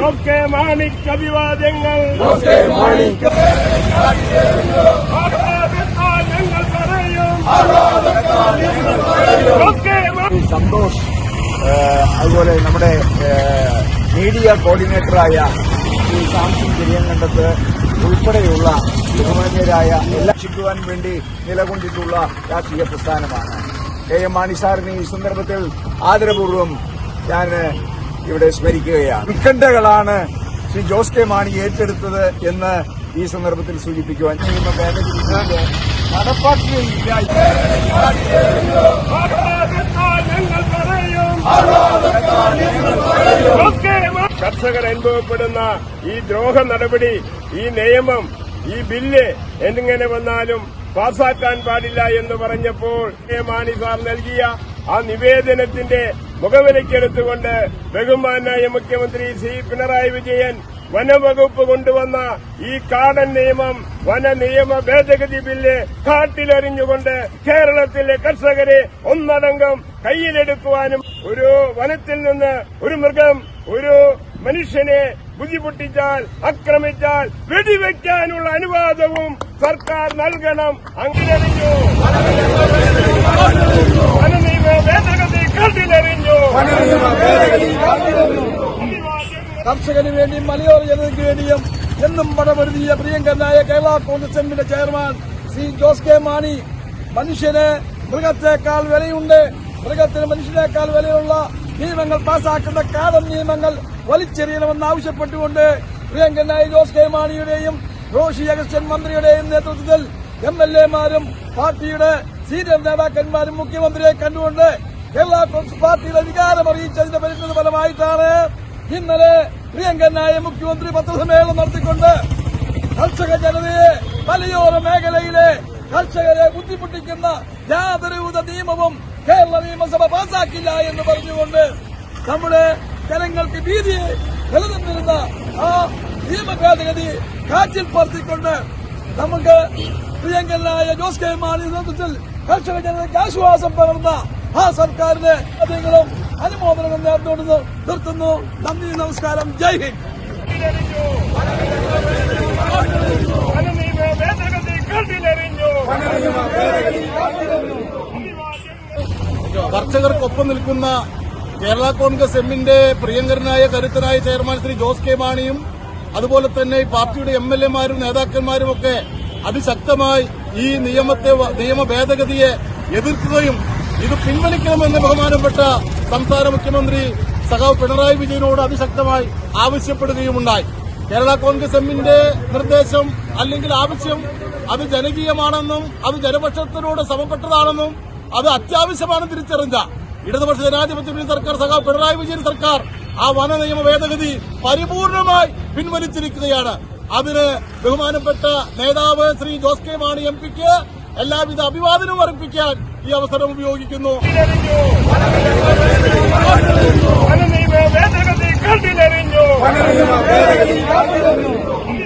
ഒക്കെ മാണിക്ക് അഭിവാദ്യങ്ങൾ. ഞങ്ങൾ പറയും സന്തോഷ്, അതുപോലെ നമ്മുടെ മീഡിയ കോർഡിനേറ്ററായ ശ്രീ സാംസൺ ചെറിയങ്കണ്ടത്ത് ഉൾപ്പെടെയുള്ള ബഹുമാന്യരായ എല്ലാ രക്ഷിക്കുവാൻ വേണ്ടി നിലകൊണ്ടിട്ടുള്ള രാഷ്ട്രീയ പ്രസ്ഥാനമാണ്. KM മാണി സാറിനെ ഈ സന്ദർഭത്തിൽ ആദരപൂർവ്വം ഞാൻ ഇവിടെ സ്മരിക്കുകയാണ്. ഉത്കണ്ഠകളാണ് ശ്രീ ജോസ് കെ മാണി ഏറ്റെടുത്തത് എന്ന് ഈ സന്ദർഭത്തിൽ സൂചിപ്പിക്കുവാൻ നടപ്പാക്കുകയില്ല. കർഷകർ അനുഭവപ്പെടുന്ന ഈ ദ്രോഹ നടപടി, ഈ നിയമം, ഈ ബില്ല് എന്നിങ്ങനെ വന്നാലും പാസാക്കാൻ പാടില്ല എന്ന് പറഞ്ഞപ്പോൾ മാണി സാർ നൽകിയ ആ നിവേദനത്തിന്റെ മുഖവിലക്കെടുത്തുകൊണ്ട് ബഹുമാനായ മുഖ്യമന്ത്രി ശ്രീ പിണറായി വിജയൻ വനവകുപ്പ് കൊണ്ടുവന്ന ഈ കാടൻ നിയമം, വന നിയമ ഭേദഗതി ബില്ല് കാട്ടിലെറിഞ്ഞുകൊണ്ട് കേരളത്തിലെ കർഷകരെ ഒന്നടങ്കം കയ്യിലെടുക്കുവാനും ഒരു വനത്തിൽ നിന്ന് ഒരു മൃഗം ഒരു മനുഷ്യനെ ബുദ്ധിമുട്ടിച്ചാൽ, ആക്രമിച്ചാൽ വെടിവെക്കാനുള്ള അനുവാദവും സർക്കാർ നൽകണം. അങ്ങിലെറിഞ്ഞു വനനിയമ ഭേദഗതി കാട്ടിലെറിഞ്ഞു. കർഷകന് വേണ്ടിയും മലയോര ജനതയ്ക്ക് വേണ്ടിയും എന്നും പടപൊരുതിയ പ്രിയങ്കരനായ കേരള കോൺഗ്രസ് എമ്മിന്റെ ചെയർമാൻ ശ്രീ ജോസ് കെ മാണി മനുഷ്യന് മൃഗത്തേക്കാൾ വിലയുണ്ട്, മൃഗത്തിന് മനുഷ്യനേക്കാൾ വിലയുള്ള നിയമങ്ങൾ പാസാക്കുന്ന കാടൻ നിയമങ്ങൾ വലിച്ചെറിയണമെന്നാവശ്യപ്പെട്ടുകൊണ്ട് പ്രിയങ്കരനായ ജോസ് കെ മാണിയുടെയും റോഷി അഗസ്റ്റ്യൻ മന്ത്രിയുടെയും നേതൃത്വത്തിൽ MLA-മാരും പാർട്ടിയുടെ സീനിയർ നേതാക്കന്മാരും മുഖ്യമന്ത്രിയെ കണ്ടുകൊണ്ട് കേരള കോൺഗ്രസ് പാർട്ടിയുടെ അധികാരം അറിയിച്ചതിന്റെ പരിണിത ഫലമായിട്ടാണ് ഇന്നലെ പ്രിയങ്കരനായ മുഖ്യമന്ത്രി പത്രസമ്മേളനം നടത്തിക്കൊണ്ട് കർഷക ജനതയെ മലയോര മേഖലയിലെ കർഷകരെ ബുദ്ധിമുട്ടിക്കുന്ന യാതൊരുവിധ നിയമവും കേരള നിയമസഭ പാസാക്കില്ല എന്ന് പറഞ്ഞുകൊണ്ട് നമ്മുടെ ജനങ്ങൾക്ക് ഭീതിയെ നിലനിന്നിരുന്ന ആ നിയമ ഭേദഗതി കാറ്റിൽ പറത്തിക്കൊണ്ട് നമുക്ക് പ്രിയങ്കരനായ ജോസ് കെ മാണി നേതൃത്വത്തിൽ കർഷക ജനതയ്ക്ക് ആശ്വാസം പകർന്ന ആ സർക്കാരിന് അധികങ്ങളും അനുമോദനങ്ങൾ നേർന്നുകൊണ്ട് നിർത്തുന്നു. നന്ദി, നമസ്കാരം, ജയ് ഹിന്ദ്. കർഷകർക്കൊപ്പം നിൽക്കുന്ന കേരള കോൺഗ്രസ് എമ്മിന്റെ പ്രിയങ്കരനായ കരുത്തനായ ചെയർമാൻ ശ്രീ ജോസ് കെ മാണിയും അതുപോലെ തന്നെ പാർട്ടിയുടെ MLA-മാരും നേതാക്കന്മാരുമൊക്കെ അതിശക്തമായി ഈ നിയമ ഭേദഗതിയെ എതിർക്കുകയും ഇത് പിൻവലിക്കണമെന്ന് ബഹുമാനപ്പെട്ട സംസ്ഥാന മുഖ്യമന്ത്രി സഖാവ് പിണറായി വിജയനോട് അതിശക്തമായി ആവശ്യപ്പെടുകയുമുണ്ടായി. കേരള കോൺഗ്രസ് എമ്മിന്റെ നിർദ്ദേശം അല്ലെങ്കിൽ ആവശ്യം അത് ജനകീയമാണെന്നും അത് ജനപക്ഷത്തിനോട് സമപ്പെട്ടതാണെന്നും അത് അത്യാവശ്യമാണെന്ന് തിരിച്ചറിഞ്ഞ ഇടതുപക്ഷ ജനാധിപത്യ സർക്കാർ സഖാവ് പിണറായി വിജയൻ സർക്കാർ ആ വന നിയമ ഭേദഗതി പരിപൂർണമായി പിൻവലിച്ചിരിക്കുകയാണ്. അതിന് ബഹുമാനപ്പെട്ട നേതാവ് ശ്രീ ജോസ് കെ മാണി MP-ക്ക് എല്ലാവിധ അഭിവാദനവും അർപ്പിക്കാൻ ഈ അവസരം ഉപയോഗിക്കുന്നു. ഭേദഗതി